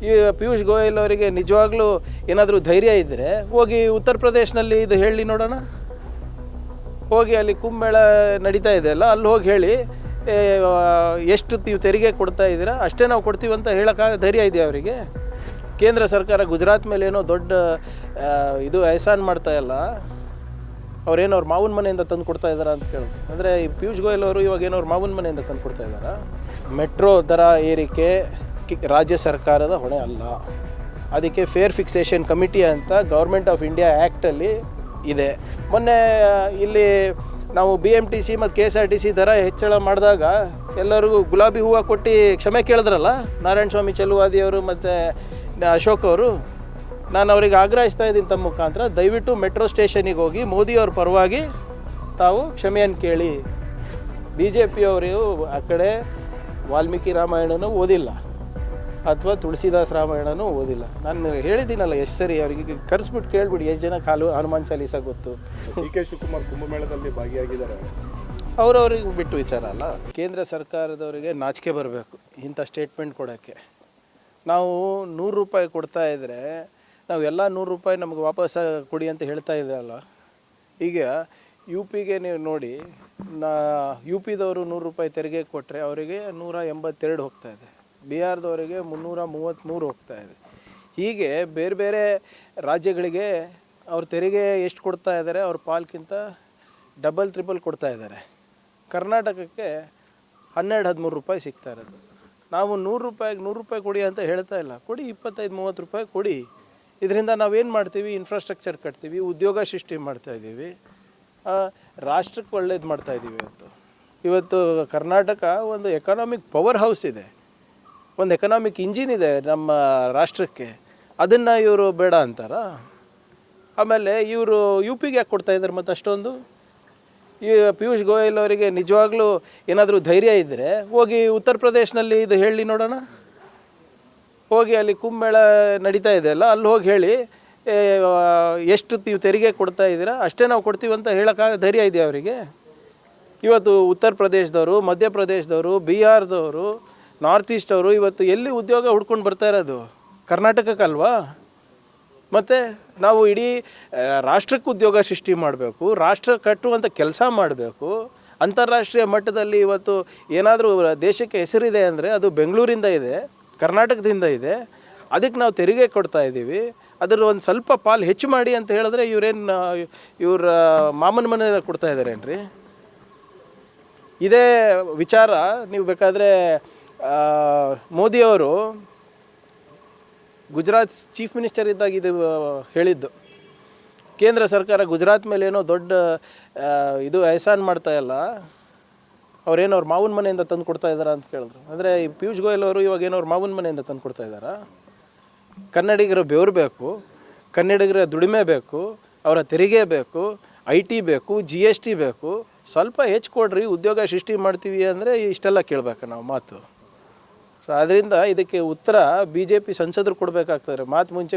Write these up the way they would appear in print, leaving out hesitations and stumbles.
ಈ ಪಿಯೂಷ್ ಗೋಯಲ್ ಅವರಿಗೆ ನಿಜವಾಗ್ಲೂ ಏನಾದರೂ ಧೈರ್ಯ ಇದ್ದರೆ ಹೋಗಿ ಉತ್ತರ ಪ್ರದೇಶನಲ್ಲಿ ಇದು ಹೇಳಿ ನೋಡೋಣ. ಹೋಗಿ ಅಲ್ಲಿ ಕುಂಭಮೇಳ ನಡೀತಾ ಇದೆಯಲ್ಲ, ಅಲ್ಲಿ ಹೋಗಿ ಹೇಳಿ ಎಷ್ಟು ನೀವು ತೆರಿಗೆ ಕೊಡ್ತಾ ಇದ್ದೀರಾ ಅಷ್ಟೇ ನಾವು ಕೊಡ್ತೀವಿ ಅಂತ ಹೇಳೋಕ್ಕಾಗ ಧೈರ್ಯ ಇದೆಯಾ ಅವರಿಗೆ? ಕೇಂದ್ರ ಸರ್ಕಾರ ಗುಜರಾತ್ ಮೇಲೆ ಏನೋ ದೊಡ್ಡ ಇದು ಎಹಸಾನ್ ಮಾಡ್ತಾಯಿಲ್ಲ, ಅವ್ರೇನೋ ಅವ್ರ ಮಾವನ ಮನೆಯಿಂದ ತಂದು ಕೊಡ್ತಾ ಇದ್ದಾರಾ ಅಂತ ಕೇಳೋದು. ಅಂದರೆ ಈ ಪಿಯೂಷ್ ಗೋಯಲ್ ಅವರು ಇವಾಗ ಏನೋ ಅವ್ರ ಮಾವನ ಮನೆಯಿಂದ ತಂದು ಕೊಡ್ತಾ ಇದ್ದಾರಾ? ಮೆಟ್ರೋ ದರ ಏರಿಕೆ ರಾಜ್ಯ ಸರ್ಕಾರದ ಹೊಣೆ ಅಲ್ಲ. ಅದಕ್ಕೆ ಫೇರ್ ಫಿಕ್ಸೇಷನ್ ಕಮಿಟಿ ಅಂತ ಗೌರ್ಮೆಂಟ್ ಆಫ್ ಇಂಡಿಯಾ ಆ್ಯಕ್ಟಲ್ಲಿ ಇದೆ. ಮೊನ್ನೆ ಇಲ್ಲಿ ನಾವು BMTC ಮತ್ತು KSRTC ದರ ಹೆಚ್ಚಳ ಮಾಡಿದಾಗ ಎಲ್ಲರಿಗೂ ಗುಲಾಬಿ ಹೂವು ಕೊಟ್ಟು ಕ್ಷಮೆ ಕೇಳಿದ್ರಲ್ಲ ನಾರಾಯಣ ಸ್ವಾಮಿ ಚೆಲುವಾದಿಯವರು ಮತ್ತು ಅಶೋಕ್ ಅವರು. ನಾನು ಅವರಿಗೆ ಆಗ್ರಹಿಸ್ತಾ ಇದ್ದೀನಿ ತಮ್ಮ ಮುಖಾಂತರ, ದಯವಿಟ್ಟು ಮೆಟ್ರೋ ಸ್ಟೇಷನಿಗೆ ಹೋಗಿ ಮೋದಿಯವ್ರ ಪರವಾಗಿ ತಾವು ಕ್ಷಮೆಯನ್ನು ಕೇಳಿ. BJPಯವರು ಆ ಕಡೆ ವಾಲ್ಮೀಕಿ ರಾಮಾಯಣನೂ ಓದಿಲ್ಲ ಅಥವಾ ತುಳಸಿದಾಸ್ ರಾಮಾಯಣನೂ ಓದಿಲ್ಲ. ನಾನು ಹೇಳಿದ್ದೀನಲ್ಲ ಎಷ್ಟು ಸರಿ, ಅವರಿಗೆ ಕರೆಸ್ಬಿಟ್ಟು ಕೇಳಿಬಿಡಿ ಎಷ್ಟು ಜನ ಹನುಮಾನ್ ಚಾಲೀಸ ಗೊತ್ತು. DK ಶಿವಕುಮಾರ್ ಕುಂಭಮೇಳದಲ್ಲಿ ಭಾಗಿಯಾಗಿದ್ದಾರೆ, ಅವ್ರವ್ರಿಗೆ ಬಿಟ್ಟು ವಿಚಾರ ಅಲ್ಲ. ಕೇಂದ್ರ ಸರ್ಕಾರದವರಿಗೆ ನಾಚಿಕೆ ಬರಬೇಕು ಇಂಥ ಸ್ಟೇಟ್ಮೆಂಟ್ ಕೊಡೋಕ್ಕೆ. ನಾವು 100 ರೂಪಾಯಿ ಕೊಡ್ತಾ ಇದ್ದರೆ ನಾವು ಎಲ್ಲ 100 ರೂಪಾಯಿ ನಮಗೆ ವಾಪಸ್ ಕೊಡಿ ಅಂತ ಹೇಳ್ತಾ ಇದ್ದಲ್ಲ. ಈಗ UPಗೆ ನೀವು ನೋಡಿ, UPದವರು 100 ರೂಪಾಯಿ ತೆರಿಗೆ ಕೊಟ್ಟರೆ ಅವರಿಗೆ 182 ಹೋಗ್ತಾಯಿದೆ, ಬಿಹಾರದವರಿಗೆ 333 ಹೋಗ್ತಾ ಇದೆ. ಹೀಗೆ ಬೇರೆ ಬೇರೆ ರಾಜ್ಯಗಳಿಗೆ ಅವ್ರ ತೆರಿಗೆ ಎಷ್ಟು ಕೊಡ್ತಾ ಇದ್ದಾರೆ, ಅವ್ರ ಪಾಲ್ಗಿಂತ ಡಬಲ್ ಟ್ರಿಬಲ್ ಕೊಡ್ತಾ ಇದ್ದಾರೆ. ಕರ್ನಾಟಕಕ್ಕೆ 12-13 ರೂಪಾಯಿ ಸಿಗ್ತಾ ಇರೋದು. ನಾವು 100 ರೂಪಾಯಿಗೆ 100 ರೂಪಾಯಿ ಕೊಡಿ ಅಂತ ಹೇಳ್ತಾ ಇಲ್ಲ, ಕೊಡಿ 25-30 ರೂಪಾಯಿ ಕೊಡಿ. ಇದರಿಂದ ನಾವೇನು ಮಾಡ್ತೀವಿ, ಇನ್ಫ್ರಾಸ್ಟ್ರಕ್ಚರ್ ಕಟ್ತೀವಿ, ಉದ್ಯೋಗ ಸೃಷ್ಟಿ ಮಾಡ್ತಾಯಿದ್ದೀವಿ, ರಾಷ್ಟ್ರಕ್ಕೆ ಒಳ್ಳೇದು ಮಾಡ್ತಾಯಿದ್ದೀವಿ. ಇವತ್ತು ಕರ್ನಾಟಕ ಒಂದು ಎಕನಾಮಿಕ್ ಪವರ್ ಹೌಸ್ ಇದೆ, ಒಂದು ಎಕನಾಮಿಕ್ ಇಂಜಿನ್ ಇದೆ ನಮ್ಮ ರಾಷ್ಟ್ರಕ್ಕೆ. ಅದನ್ನು ಇವರು ಬೇಡ ಅಂತಾರ? ಆಮೇಲೆ ಇವರು UPಗೆ ಯಾಕೆ ಕೊಡ್ತಾ ಇದ್ದಾರೆ ಮತ್ತು ಅಷ್ಟೊಂದು? ಈ ಪಿಯೂಷ್ ಗೋಯಲ್ ಅವರಿಗೆ ನಿಜವಾಗ್ಲೂ ಏನಾದರೂ ಧೈರ್ಯ ಇದ್ದರೆ ಹೋಗಿ ಉತ್ತರ ಪ್ರದೇಶನಲ್ಲಿ ಇದು ಹೇಳಿ ನೋಡೋಣ. ಹೋಗಿ ಅಲ್ಲಿ ಕುಂಭಮೇಳ ನಡೀತಾ ಇದೆಯಲ್ಲ, ಅಲ್ಲಿ ಹೋಗಿ ಹೇಳಿ ಎಷ್ಟು ನೀವು ತೆರಿಗೆ ಕೊಡ್ತಾ ಇದ್ದೀರಾ ಅಷ್ಟೇ ನಾವು ಕೊಡ್ತೀವಿ ಅಂತ ಹೇಳೋಕ್ಕಾಗ ಧೈರ್ಯ ಇದೆಯಾ ಅವರಿಗೆ? ಇವತ್ತು ಉತ್ತರ ಪ್ರದೇಶದವರು, ಮಧ್ಯಪ್ರದೇಶದವರು, ಬಿಹಾರದವರು, ನಾರ್ತ್ ಈಸ್ಟ್ ಅವರು ಇವತ್ತು ಎಲ್ಲಿ ಉದ್ಯೋಗ ಹುಡ್ಕೊಂಡು ಬರ್ತಾ ಇರೋದು? ಕರ್ನಾಟಕಕ್ಕಲ್ವಾ? ಮತ್ತು ನಾವು ಇಡೀ ರಾಷ್ಟ್ರಕ್ಕೆ ಉದ್ಯೋಗ ಸೃಷ್ಟಿ ಮಾಡಬೇಕು, ರಾಷ್ಟ್ರ ಕಟ್ಟುವಂಥ ಕೆಲಸ ಮಾಡಬೇಕು. ಅಂತಾರಾಷ್ಟ್ರೀಯ ಮಟ್ಟದಲ್ಲಿ ಇವತ್ತು ಏನಾದರೂ ದೇಶಕ್ಕೆ ಹೆಸರಿದೆ ಅಂದರೆ ಅದು ಬೆಂಗಳೂರಿಂದ ಇದೆ, ಕರ್ನಾಟಕದಿಂದ ಇದೆ. ಅದಕ್ಕೆ ನಾವು ತೆರಿಗೆ ಕೊಡ್ತಾ ಇದ್ದೀವಿ. ಅದರ ಒಂದು ಸ್ವಲ್ಪ ಪಾಲು ಹೆಚ್ಚು ಮಾಡಿ ಅಂತ ಹೇಳಿದ್ರೆ ಇವ್ರ ಮಾಮನ ಮನೆ ಕೊಡ್ತಾ ಇದ್ದಾರೇನ್ರಿ? ಇದೇ ವಿಚಾರ ನೀವು ಬೇಕಾದರೆ ಮೋದಿಯವರು ಗುಜರಾತ್ ಚೀಫ್ ಮಿನಿಸ್ಟರ್ ಇದ್ದಾಗ ಇದು ಹೇಳಿದ್ದು. ಕೇಂದ್ರ ಸರ್ಕಾರ ಗುಜರಾತ್ ಮೇಲೆ ಏನೋ ದೊಡ್ಡ ಇದು ಎಹಸಾನ್ ಮಾಡ್ತಾಯಿಲ್ಲ, ಅವ್ರೇನೋ ಅವ್ರ ಮಾವನ ಮನೆಯಿಂದ ತಂದು ಕೊಡ್ತಾ ಇದ್ದಾರಾ ಅಂತ ಕೇಳಿದ್ರು. ಅಂದರೆ ಈ ಪಿಯೂಷ್ ಗೋಯಲ್ ಅವರು ಇವಾಗ ಏನೋ ಅವ್ರ ಮಾವನ ಮನೆಯಿಂದ ತಂದು ಕೊಡ್ತಾ ಇದ್ದಾರಾ? ಕನ್ನಡಿಗರ ಬೆವರು ಬೇಕು, ಕನ್ನಡಿಗರ ದುಡಿಮೆ ಬೇಕು, ಅವರ ತೆರಿಗೆ ಬೇಕು, IT ಬೇಕು, GST ಬೇಕು. ಸ್ವಲ್ಪ ಹೆಚ್ಚು ಕೊಡ್ರಿ, ಉದ್ಯೋಗ ಸೃಷ್ಟಿ ಮಾಡ್ತೀವಿ ಅಂದರೆ ಇಷ್ಟೆಲ್ಲ ಕೇಳಬೇಕು ನಾವು ಮಾತು. ಸೊ ಅದರಿಂದ ಇದಕ್ಕೆ ಉತ್ತರ BJP ಸಂಸದರು ಕೊಡಬೇಕಾಗ್ತದೆ. ಮಾತು ಮುಂಚೆ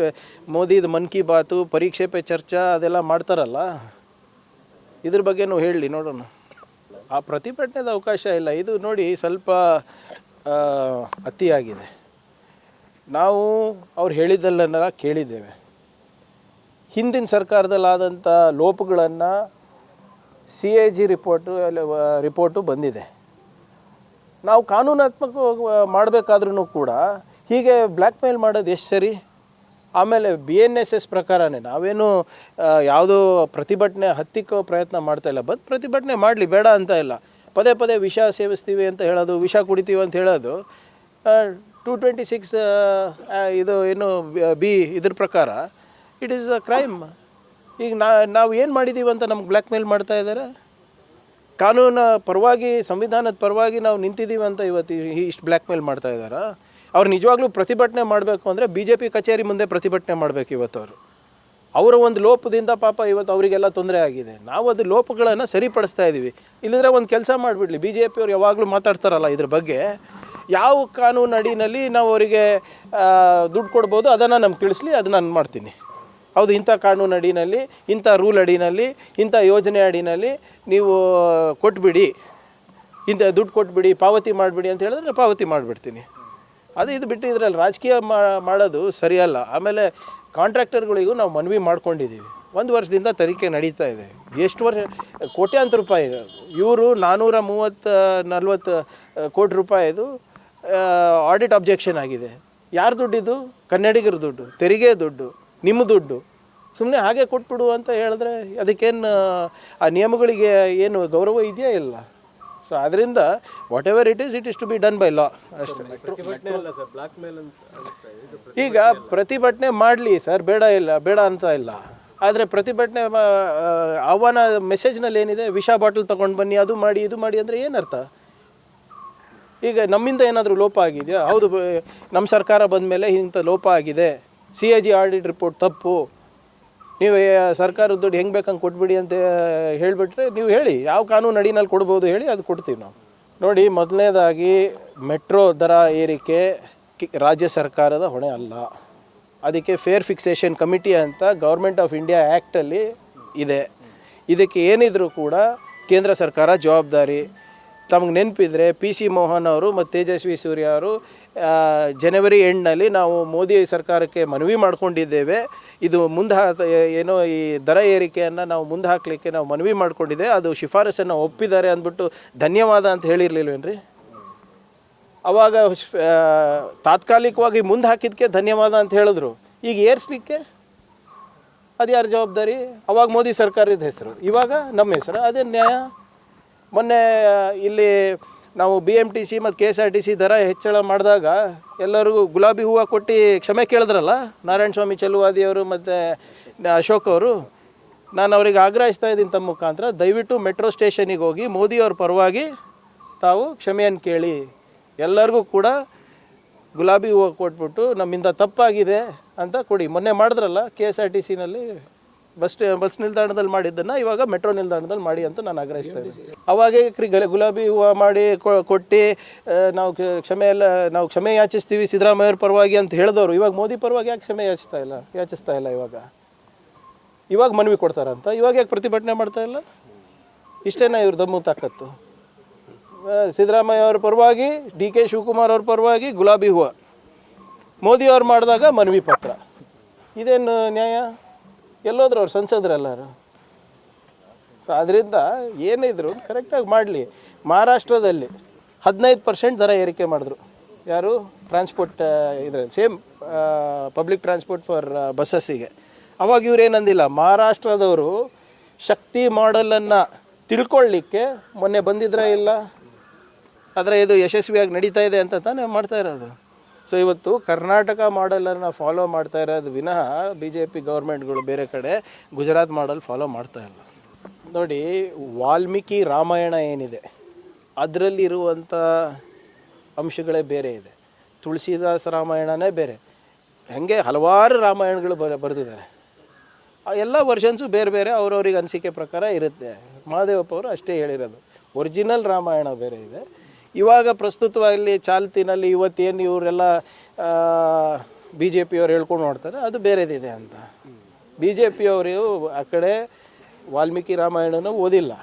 ಮೋದಿದು ಮನ್ ಕಿ ಬಾತು, ಪರೀಕ್ಷೆ ಪೇ ಚರ್ಚಾ ಅದೆಲ್ಲ ಮಾಡ್ತಾರಲ್ಲ, ಇದ್ರ ಬಗ್ಗೆನೂ ಹೇಳಿ ನೋಡೋಣ. ಆ ಪ್ರತಿಭಟನೆದ ಅವಕಾಶ ಇಲ್ಲ. ಇದು ನೋಡಿ ಸ್ವಲ್ಪ ಅತಿಯಾಗಿದೆ. ನಾವು ಅವ್ರು ಹೇಳಿದ್ದೆಲ್ಲ ಕೇಳಿದ್ದೇವೆ. ಹಿಂದಿನ ಸರ್ಕಾರದಲ್ಲಾದಂಥ ಲೋಪಗಳನ್ನು CAG ರಿಪೋರ್ಟು ಬಂದಿದೆ. ನಾವು ಕಾನೂನಾತ್ಮಕ ಮಾಡಬೇಕಾದ್ರೂ ಕೂಡ ಹೀಗೆ ಬ್ಲ್ಯಾಕ್ ಮೇಲ್ ಮಾಡೋದು ಎಷ್ಟು ಸರಿ? ಆಮೇಲೆ BNSS ಪ್ರಕಾರನೇ ನಾವೇನು ಯಾವುದೋ ಪ್ರತಿಭಟನೆ ಹತ್ತಿಕ್ಕೋ ಪ್ರಯತ್ನ ಮಾಡ್ತಾಯಿಲ್ಲ. ಪ್ರತಿಭಟನೆ ಮಾಡಲಿ, ಬೇಡ ಅಂತ ಇಲ್ಲ. ಪದೇ ಪದೇ ವಿಷ ಸೇವಿಸ್ತೀವಿ ಅಂತ ಹೇಳೋದು, ವಿಷ ಕುಡಿತೀವಿ ಅಂತ ಹೇಳೋದು 226 ಇದು ಏನು B ಇದ್ರ ಪ್ರಕಾರ ಇಟ್ ಈಸ್ ಅ ಕ್ರೈಮ್. ಈಗ ನಾವು ಏನು ಮಾಡಿದ್ದೀವಿ ಅಂತ ನಮ್ಗೆ ಬ್ಲ್ಯಾಕ್ ಮೇಲ್ ಮಾಡ್ತಾ ಇದ್ದಾರೆ. ಕಾನೂನ ಪರವಾಗಿ, ಸಂವಿಧಾನದ ಪರವಾಗಿ ನಾವು ನಿಂತಿದ್ದೀವಿ ಅಂತ ಇವತ್ತು ಇಷ್ಟು ಬ್ಲ್ಯಾಕ್ ಮೇಲ್ ಮಾಡ್ತಾ ಇದ್ದಾರೆ. ಅವ್ರು ನಿಜವಾಗ್ಲೂ ಪ್ರತಿಭಟನೆ ಮಾಡಬೇಕು ಅಂದರೆ BJP ಕಚೇರಿ ಮುಂದೆ ಪ್ರತಿಭಟನೆ ಮಾಡಬೇಕು. ಇವತ್ತು ಅವರ ಒಂದು ಲೋಪದಿಂದ ಪಾಪ ಇವತ್ತು ಅವರಿಗೆಲ್ಲ ತೊಂದರೆ ಆಗಿದೆ. ನಾವು ಅದು ಲೋಪಗಳನ್ನು ಸರಿಪಡಿಸ್ತಾ ಇದ್ದೀವಿ. ಇಲ್ಲದ್ರೆ ಒಂದು ಕೆಲಸ ಮಾಡಿಬಿಡ್ಲಿ, BJP ಅವ್ರು ಯಾವಾಗಲೂ ಮಾತಾಡ್ತಾರಲ್ಲ ಇದ್ರ ಬಗ್ಗೆ, ಯಾವ ಕಾನೂನು ಅಡಿನಲ್ಲಿ ನಾವು ಅವರಿಗೆ ದುಡ್ಡು ಕೊಡ್ಬೋದು ಅದನ್ನು ನಮ್ಗೆ ತಿಳಿಸ್ಲಿ, ಅದು ನಾನು ಮಾಡ್ತೀನಿ. ಹೌದು, ಇಂಥ ಕಾನೂನು ಅಡಿನಲ್ಲಿ, ಇಂಥ ರೂಲ್ ಅಡಿನಲ್ಲಿ, ಇಂಥ ಯೋಜನೆ ಅಡಿನಲ್ಲಿ ನೀವು ಕೊಟ್ಬಿಡಿ, ಇಂಥ ದುಡ್ಡು ಕೊಟ್ಬಿಡಿ, ಪಾವತಿ ಮಾಡಿಬಿಡಿ ಅಂತ ಹೇಳಿದ್ರೆ ಪಾವತಿ ಮಾಡಿಬಿಡ್ತೀನಿ. ಅದು ಇದು ಬಿಟ್ಟು ಇದರಲ್ಲಿ ರಾಜಕೀಯ ಮಾಡೋದು ಸರಿಯಲ್ಲ. ಆಮೇಲೆ ಕಾಂಟ್ರಾಕ್ಟರ್ಗಳಿಗೂ ನಾವು ಮನವಿ ಮಾಡ್ಕೊಂಡಿದ್ದೀವಿ. 1 ವರ್ಷದಿಂದ ತನಿಖೆ ನಡೀತಾ ಇದೆ. ಎಷ್ಟು ವರ್ಷ, ಕೋಟ್ಯಾಂತರ ರೂಪಾಯಿ. ಇವರು 430-40 ಕೋಟಿ ರೂಪಾಯಿದು ಆಡಿಟ್ ಅಬ್ಜೆಕ್ಷನ್ ಆಗಿದೆ. ಯಾರು ದುಡ್ಡಿದು? ಕನ್ನಡಿಗರ ದುಡ್ಡು, ತೆರಿಗೆ ದುಡ್ಡು, ನಿಮ್ಮ ದುಡ್ಡು. ಸುಮ್ಮನೆ ಹಾಗೆ ಕೊಟ್ಬಿಡು ಅಂತ ಹೇಳಿದ್ರೆ ಅದಕ್ಕೇನು ಆ ನಿಯಮಗಳಿಗೆ ಏನು ಗೌರವ ಇದೆಯಾ? ಇಲ್ಲ. ಸೊ ಅದರಿಂದ whatever it is to be done by law ಅಷ್ಟೇ. ಈಗ ಪ್ರತಿಭಟನೆ ಮಾಡಲಿ ಸರ್, ಬೇಡ ಅಂತ ಇಲ್ಲ. ಆದರೆ ಪ್ರತಿಭಟನೆ ಆಹ್ವಾನ ಮೆಸೇಜ್ನಲ್ಲಿ ಏನಿದೆ? ವಿಷ ಬಾಟಲ್ ತೊಗೊಂಡು ಬನ್ನಿ, ಅದು ಮಾಡಿ ಇದು ಮಾಡಿ ಅಂದರೆ ಏನರ್ಥ? ಈಗ ನಮ್ಮಿಂದ ಏನಾದರೂ ಲೋಪ ಆಗಿದೆಯಾ? ಹೌದು, ನಮ್ಮ ಸರ್ಕಾರ ಬಂದ ಮೇಲೆ ಇಂಥ ಲೋಪ ಆಗಿದೆ, CAG ಆಡಿಟ್ ರಿಪೋರ್ಟ್ ತಪ್ಪು, ನೀವು ಸರ್ಕಾರದ ದುಡ್ಡು ಹೆಂಗೆ ಬೇಕಂಗೆ ಕೊಟ್ಬಿಡಿ ಅಂತ ಹೇಳಿಬಿಟ್ರೆ ನೀವು ಹೇಳಿ, ಯಾವ ಕಾನೂನು ಅಡಿನಲ್ಲಿ ಕೊಡ್ಬೋದು ಹೇಳಿ, ಅದು ಕೊಡ್ತೀವಿ ನಾವು. ನೋಡಿ, ಮೊದಲನೇದಾಗಿ ಮೆಟ್ರೋ ದರ ಏರಿಕೆ ರಾಜ್ಯ ಸರ್ಕಾರದ ಹೊಣೆ ಅಲ್ಲ. ಅದಕ್ಕೆ ಫೇರ್ ಫಿಕ್ಸೇಷನ್ ಕಮಿಟಿ ಅಂತ ಗೌರ್ಮೆಂಟ್ ಆಫ್ ಇಂಡಿಯಾ ಆ್ಯಕ್ಟಲ್ಲಿ ಇದೆ. ಇದಕ್ಕೆ ಏನಿದ್ರು ಕೂಡ ಕೇಂದ್ರ ಸರ್ಕಾರ ಜವಾಬ್ದಾರಿ. ತಮಗೆ ನೆನಪಿದ್ರೆ PC ಮೋಹನ್ ಅವರು ಮತ್ತು ತೇಜಸ್ವಿ ಸೂರ್ಯ ಅವರು ಜನವರಿ ಎಂಡ್ನಲ್ಲಿ ನಾವು ಮೋದಿ ಸರ್ಕಾರಕ್ಕೆ ಮನವಿ ಮಾಡ್ಕೊಂಡಿದ್ದೇವೆ, ಇದು ಏನೋ ಈ ದರ ಏರಿಕೆಯನ್ನು ನಾವು ಮುಂದೆ ಹಾಕಲಿಕ್ಕೆ ನಾವು ಮನವಿ ಮಾಡ್ಕೊಂಡಿದ್ದೆ, ಅದು ಶಿಫಾರಸನ್ನು ಒಪ್ಪಿದ್ದಾರೆ ಅಂದ್ಬಿಟ್ಟು ಧನ್ಯವಾದ ಅಂತ ಹೇಳಿರಲಿಲ್ವೇನ್ರಿ? ಅವಾಗ ತಾತ್ಕಾಲಿಕವಾಗಿ ಮುಂದೆ ಹಾಕಿದ್ದಕ್ಕೆ ಧನ್ಯವಾದ ಅಂತ ಹೇಳಿದ್ರು. ಈಗ ಏರಿಸಲಿಕ್ಕೆ ಅದು ಯಾರ ಜವಾಬ್ದಾರಿ? ಅವಾಗ ಮೋದಿ ಸರ್ಕಾರದ ಹೆಸರು, ಇವಾಗ ನಮ್ಮ ಹೆಸರು. ಅದೇ ನ್ಯಾಯ? ಮೊನ್ನೆ ಇಲ್ಲಿ ನಾವು BMTC ಮತ್ತು KSRTC ದರ ಹೆಚ್ಚಳ ಮಾಡಿದಾಗ ಎಲ್ಲರಿಗೂ ಗುಲಾಬಿ ಹೂವು ಕೊಟ್ಟು ಕ್ಷಮೆ ಕೇಳಿದ್ರಲ್ಲ, ನಾರಾಯಣ ಸ್ವಾಮಿ ಚೆಲುವಾದಿಯವರು ಮತ್ತು ಅಶೋಕ್ ಅವರು. ನಾನು ಅವ್ರಿಗೆ ಆಗ್ರಹಿಸ್ತಾ ಇದ್ದೀನಿ ತಮ್ಮ ಮುಖಾಂತರ, ದಯವಿಟ್ಟು ಮೆಟ್ರೋ ಸ್ಟೇಷನಿಗೆ ಹೋಗಿ ಮೋದಿಯವ್ರ ಪರವಾಗಿ ತಾವು ಕ್ಷಮೆಯನ್ನು ಕೇಳಿ. ಎಲ್ಲರಿಗೂ ಕೂಡ ಗುಲಾಬಿ ಹೂವು ಕೊಟ್ಬಿಟ್ಟು ನಮ್ಮಿಂದ ತಪ್ಪಾಗಿದೆ ಅಂತ ಕೊಡಿ. ಮೊನ್ನೆ ಮಾಡಿದ್ರಲ್ಲ KSRTCನಲ್ಲಿ ಬಸ್ ನಿಲ್ದಾಣದಲ್ಲಿ ಮಾಡಿದ್ದನ್ನು ಇವಾಗ ಮೆಟ್ರೋ ನಿಲ್ದಾಣದಲ್ಲಿ ಮಾಡಿ ಅಂತ ನಾನು ಆಗ್ರಹಿಸ್ತಾ ಇದ್ದೀನಿ. ಅವಾಗೇ ಗುಲಾಬಿ ಹೂವು ಮಾಡಿ ಕೊಟ್ಟು ನಾವು ಕ್ಷಮೆ ಯಾಚಿಸ್ತೀವಿ ಸಿದ್ದರಾಮಯ್ಯವ್ರ ಪರವಾಗಿ ಅಂತ ಹೇಳಿದವರು ಇವಾಗ ಮೋದಿ ಪರವಾಗಿ ಯಾಕೆ ಕ್ಷಮೆ ಯಾಚಿಸ್ತಾ ಇಲ್ಲ? ಇವಾಗ ಮನವಿ ಕೊಡ್ತಾರಂತ, ಇವಾಗ ಯಾಕೆ ಪ್ರತಿಭಟನೆ ಮಾಡ್ತಾ ಇಲ್ಲ? ಇಷ್ಟೇನಾ ಇವ್ರ ದಮ್ಮು ತಾಕತ್ತು? ಸಿದ್ದರಾಮಯ್ಯ ಅವ್ರ ಪರವಾಗಿ, DK ಶಿವಕುಮಾರ್ ಅವ್ರ ಪರವಾಗಿ ಗುಲಾಬಿ ಹೂವು, ಮೋದಿಯವ್ರು ಮಾಡಿದಾಗ ಮನವಿ ಪತ್ರ. ಇದೇನು ನ್ಯಾಯ? ಎಲ್ಲೋದ್ರು ಅವ್ರು ಸಂಸದರೆಲ್ಲರೂ. ಸೊ ಅದರಿಂದ ಏನಿದ್ರು ಕರೆಕ್ಟಾಗಿ ಮಾಡಲಿ. ಮಹಾರಾಷ್ಟ್ರದಲ್ಲಿ 15% ದರ ಏರಿಕೆ ಮಾಡಿದ್ರು. ಯಾರು? Transport same public transport for ಬಸ್ಸಸ್ಸಿಗೆ. ಅವಾಗ ಇವ್ರು ಏನಂದಿಲ್ಲ. ಮಹಾರಾಷ್ಟ್ರದವರು ಶಕ್ತಿ ಮಾಡೆಲನ್ನು ತಿಳ್ಕೊಳ್ಳಿಕ್ಕೆ ಮೊನ್ನೆ ಬಂದಿದ್ರೆ ಇಲ್ಲ, ಆದರೆ ಇದು ಯಶಸ್ವಿಯಾಗಿ ನಡೀತಾ ಇದೆ ಅಂತ ತಾನೇ ಮಾಡ್ತಾ ಇರೋದು. ಸೊ ಇವತ್ತು ಕರ್ನಾಟಕ ಮಾಡೆಲನ್ನು ಫಾಲೋ ಮಾಡ್ತಾ ಇರೋದು ವಿನಃ BJP ಗೌರ್ಮೆಂಟ್ಗಳು ಬೇರೆ ಕಡೆ ಗುಜರಾತ್ ಮಾಡೆಲ್ ಫಾಲೋ ಮಾಡ್ತಾ ಇಲ್ಲ. ನೋಡಿ, ವಾಲ್ಮೀಕಿ ರಾಮಾಯಣ ಏನಿದೆ ಅದರಲ್ಲಿರುವಂಥ ಅಂಶಗಳೇ ಬೇರೆ ಇದೆ, ತುಳಸಿದಾಸ ರಾಮಾಯಣನೇ ಬೇರೆ. ಹಾಗೆ ಹಲವಾರು ರಾಮಾಯಣಗಳು ಬರೆದಿದ್ದಾರೆ. ಆ ಎಲ್ಲ ವರ್ಷನ್ಸು ಬೇರೆ ಬೇರೆ ಅವ್ರವ್ರಿಗೆ ಅನಿಸಿಕೆ ಪ್ರಕಾರ ಇರುತ್ತೆ. ಮಹಾದೇವಪ್ಪ ಅವರು ಅಷ್ಟೇ ಹೇಳಿರೋದು. ಒರಿಜಿನಲ್ ರಾಮಾಯಣ ಬೇರೆ ಇದೆ. ಇವಾಗ ಪ್ರಸ್ತುತವಾಗಿ ಚಾಲ್ತಿನಲ್ಲಿ ಇವತ್ತೇನು ಇವರೆಲ್ಲ BJP ಅವ್ರು ಹೇಳ್ಕೊಂಡು ನೋಡ್ತಾರೆ ಅದು ಬೇರೆದಿದೆ ಅಂತ. BJP ಅವರು ಆ ಕಡೆ ವಾಲ್ಮೀಕಿ ರಾಮಾಯಣನೂ ಓದಿಲ್ಲ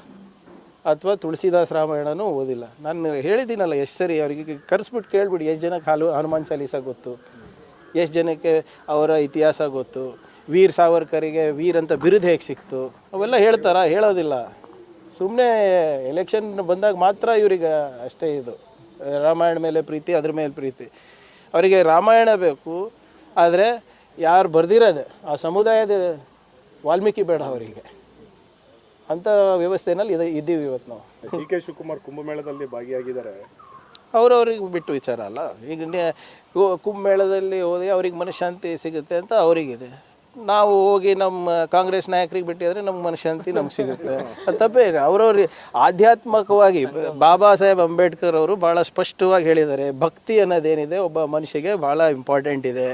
ಅಥವಾ ತುಳಸಿದಾಸ್ ರಾಮಾಯಣನೂ ಓದಿಲ್ಲ. ನಾನು ಹೇಳಿದ್ದೀನಲ್ಲ ಎಷ್ಟು ಸರಿ, ಅವರಿಗೆ ಕರೆಸ್ಬಿಟ್ಟು ಕೇಳಿಬಿಡಿ ಎಷ್ಟು ಜನಕ್ಕೆ ಹನುಮಾನ್ ಚಾಲೀಸ ಗೊತ್ತು, ಎಷ್ಟು ಜನಕ್ಕೆ ಅವರ ಇತಿಹಾಸ ಗೊತ್ತು, ವೀರ್ ಸಾವರ್ಕರಿಗೆ ವೀರ್ ಅಂತ ಬಿರುದು ಹೇಗೆ ಸಿಕ್ತು, ಅವೆಲ್ಲ ಹೇಳ್ತಾರಾ? ಹೇಳೋದಿಲ್ಲ. ಸುಮ್ಮನೆ ಎಲೆಕ್ಷನ್ ಬಂದಾಗ ಮಾತ್ರ ಇವರಿಗೆ ಅಷ್ಟೇ ಇದು ರಾಮಾಯಣ ಮೇಲೆ ಪ್ರೀತಿ, ಅದ್ರ ಮೇಲೆ ಪ್ರೀತಿ. ಅವರಿಗೆ ರಾಮಾಯಣ ಬೇಕು, ಆದರೆ ಯಾರು ಬರ್ದಿರೋದೆ ಆ ಸಮುದಾಯದ ವಾಲ್ಮೀಕಿ ಬೇಡ ಅವರಿಗೆ ಅಂಥ ವ್ಯವಸ್ಥೆನಲ್ಲಿ ಇದ್ದೀವಿ ಇವತ್ತು ನಾವು. DK ಶಿವಕುಮಾರ್ ಕುಂಭಮೇಳದಲ್ಲಿ ಭಾಗಿಯಾಗಿದ್ದಾರೆ, ಅವ್ರವ್ರಿಗೆ ಬಿಟ್ಟು ವಿಚಾರ ಅಲ್ಲ. ಈಗ ಕುಂಭಮೇಳದಲ್ಲಿ ಹೋಗಿ ಅವ್ರಿಗೆ ಮನಃಶಾಂತಿ ಸಿಗುತ್ತೆ ಅಂತ ಅವರಿಗಿದೆ. ನಾವು ಹೋಗಿ ನಮ್ಮ ಕಾಂಗ್ರೆಸ್ ನಾಯಕರಿಗೆ ಬಿಟ್ಟಿದ್ರೆ ನಮ್ಗೆ ಮನಃಶಾಂತಿ ನಮ್ಗೆ ಸಿಗುತ್ತೆ, ಅದು ತಪ್ಪೇ ಇದೆ. ಅವ್ರವ್ರಿಗೆ ಆಧ್ಯಾತ್ಮಿಕವಾಗಿ ಬಾಬಾ ಸಾಹೇಬ್ ಅಂಬೇಡ್ಕರ್ ಅವರು ಭಾಳ ಸ್ಪಷ್ಟವಾಗಿ ಹೇಳಿದ್ದಾರೆ, ಭಕ್ತಿ ಅನ್ನೋದೇನಿದೆ ಒಬ್ಬ ಮನುಷ್ಯಗೆ ಭಾಳ ಇಂಪಾರ್ಟೆಂಟ್ ಇದೆ.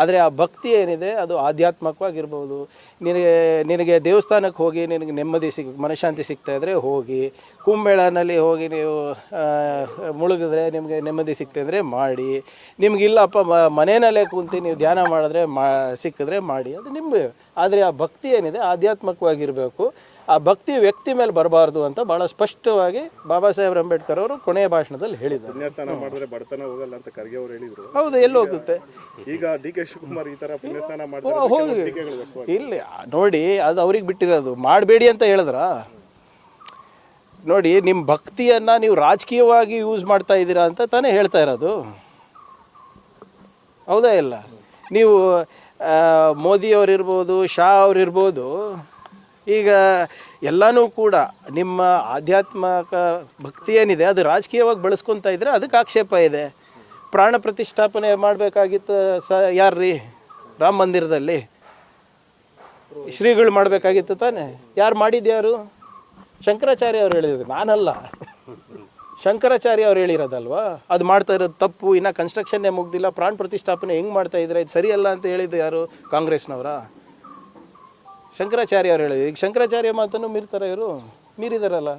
ಆದರೆ ಆ ಭಕ್ತಿ ಏನಿದೆ ಅದು ಆಧ್ಯಾತ್ಮಿಕವಾಗಿರ್ಬೋದು. ನಿನಗೆ ದೇವಸ್ಥಾನಕ್ಕೆ ಹೋಗಿ ನಿನಗೆ ನೆಮ್ಮದಿ ಮನಃಶಾಂತಿ ಸಿಗ್ತಾಯಿದ್ರೆ ಹೋಗಿ, ಕುಂಭಮೇಳನಲ್ಲಿ ಹೋಗಿ ನೀವು ಮುಳುಗಿದ್ರೆ ನಿಮಗೆ ನೆಮ್ಮದಿ ಸಿಗ್ತಾಯಿದ್ರೆ ಮಾಡಿ, ನಿಮಗಿಲ್ಲಪ್ಪ ಮನೆಯಲ್ಲೇ ಕುಂತು ನೀವು ಧ್ಯಾನ ಮಾಡಿದ್ರೆ ಸಿಕ್ಕಿದ್ರೆ ಮಾಡಿ, ಅದು ನಿಮಗೆ. ಆದರೆ ಆ ಭಕ್ತಿ ಏನಿದೆ ಆಧ್ಯಾತ್ಮಿಕವಾಗಿರಬೇಕು. ಆ ಭಕ್ತಿ ವ್ಯಕ್ತಿ ಮೇಲೆ ಬರಬಾರ್ದು ಅಂತ ಭಾಳ ಸ್ಪಷ್ಟವಾಗಿ ಬಾಬಾ ಸಾಹೇಬ್ ಅಂಬೇಡ್ಕರ್ ಅವರು ಕೊನೆಯ ಭಾಷಣದಲ್ಲಿ ಹೇಳಿದ್ದಾರೆ. ಪುಣ್ಯಸ್ನಾನ ಮಾಡಿದ್ರೆ ಬಡತನ ಹೋಗಲ್ಲ ಅಂತ ಖರ್ಗೆ ಅವರು ಹೇಳಿದ್ರು. ಹೌದು, ಎಲ್ಲಿ ಹೋಗುತ್ತೆ ಈಗ ಡಿ ಕೆ ಶಿವಕುಮಾರ್ ಈ ತರ ಪುಣ್ಯಸ್ನಾನ ಹೋಗಿ ಮಾಡಿದ್ರೆ ಇಲ್ಲಿ ನೋಡಿ, ಅದು ಅವ್ರಿಗೆ ಬಿಟ್ಟಿರೋದು. ಮಾಡಬೇಡಿ ಅಂತ ಹೇಳಿದ್ರ ನೋಡಿ, ನಿಮ್ಮ ಭಕ್ತಿಯನ್ನು ನೀವು ರಾಜಕೀಯವಾಗಿ ಯೂಸ್ ಮಾಡ್ತಾ ಇದ್ದೀರಾ ಅಂತ ತಾನೇ ಹೇಳ್ತಾ ಇರೋದು. ಹೌದಾ ಇಲ್ಲ? ನೀವು ಮೋದಿಯವರಿರ್ಬೋದು, ಶಾ ಅವರಿರ್ಬೋದು, ಈಗ ಎಲ್ಲನೂ ಕೂಡ ನಿಮ್ಮ ಆಧ್ಯಾತ್ಮಿಕ ಭಕ್ತಿ ಏನಿದೆ ಅದು ರಾಜಕೀಯವಾಗಿ ಬಳಸ್ಕೊತಾ ಇದ್ದರೆ ಅದಕ್ಕೆ ಆಕ್ಷೇಪ ಇದೆ. ಪ್ರಾಣ ಪ್ರತಿಷ್ಠಾಪನೆ ಮಾಡಬೇಕಾಗಿತ್ತು ಯಾರ್ರೀ? ರಾಮ ಮಂದಿರದಲ್ಲಿ ಶ್ರೀಗಳು ಮಾಡಬೇಕಾಗಿತ್ತು ತಾನೆ. ಯಾರು ಮಾಡಿದ್ಯಾರು? ಶಂಕರಾಚಾರ್ಯ ಅವ್ರು ಹೇಳಿದ್ರು, ನಾನಲ್ಲ. ಶಂಕರಾಚಾರ್ಯ ಅವ್ರು ಹೇಳಿರೋದಲ್ವಾ? ಅದು ಮಾಡ್ತಾ ಇರೋದು ತಪ್ಪು, ಇನ್ನು ಕನ್ಸ್ಟ್ರಕ್ಷನ್ನೇ ಮುಗ್ದಿಲ್ಲ, ಪ್ರಾಣ ಪ್ರತಿಷ್ಠಾಪನೆ ಹೆಂಗೆ ಮಾಡ್ತಾ ಇದ್ರೆ ಇದು ಸರಿಯಲ್ಲ ಅಂತ ಹೇಳಿದ್ದು ಯಾರು? ಕಾಂಗ್ರೆಸ್ನವರ? ಶಂಕರಾಚಾರ್ಯ ಅವ್ರು ಹೇಳಿದ್ರು. ಈಗ ಶಂಕರಾಚಾರ್ಯ ಮಾತನ್ನು ಮೀರ್ತಾರೆ ಇವರು? ಮೀರಿದಾರಲ್ಲ.